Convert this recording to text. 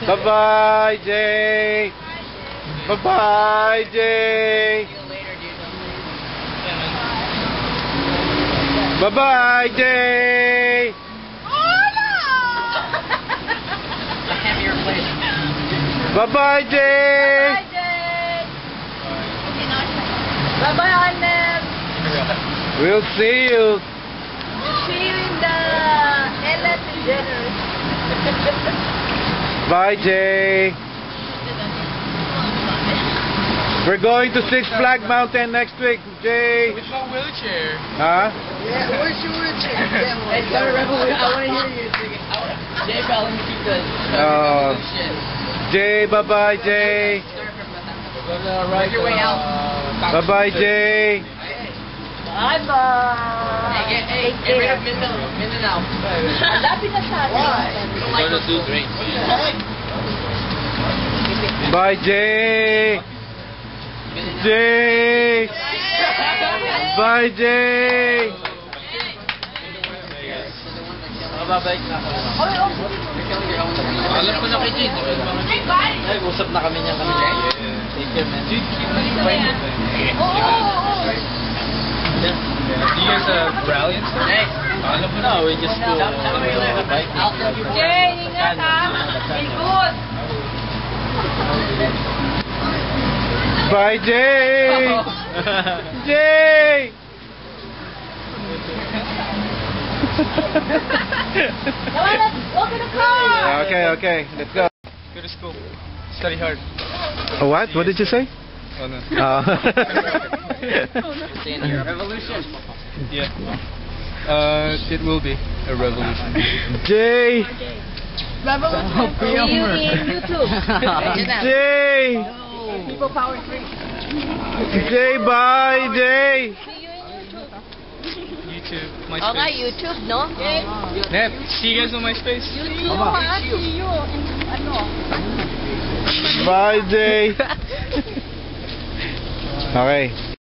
Bye-bye, Jay. Bye-bye, Jay. Bye-bye, Jay. Bye-bye, Jay. Bye-bye, Arnett. We'll see you. See you in the Ellen DeGeneres. Bye, Jay. We're going to Six Flags Mountain next week, Jay. With my wheelchair. Huh? Yeah, where's your wheelchair? Hey, start a revolution. I want to hear you singing. Jay Fallon, keep the shit. Jay, bye-bye, Jay. Right your way out. Bye-bye, Jay. Bye-bye. Hey, get rid of Mindanao. Hanapin na sa atin. We're gonna do great. Bye, Jay. Jay. Bye, Jay. Mababalik na ako. Alam ko na kay Jay. Ay, usap na kami niya kami. Take care, man. Dude, keep me private. Do you guys rally and stuff? Hey. Alam mo na, we just go bike. Jay, ingat ha. Be good. Bye, Jay. Jay. Let's go to the car. Okay, let's go. Go to school. Study hard. What? What did you say? Oh no. Revolution. Yeah. It will be a revolution. Jay. Revolution. See you in YouTube. Jay. People Power 3. Jay, bye, Jay. See you in YouTube. YouTube, MySpace. Oo nga, YouTube, no? Nep, see you guys on MySpace. YouTube, ha? See you in, ano? Bye, Jay. Okay.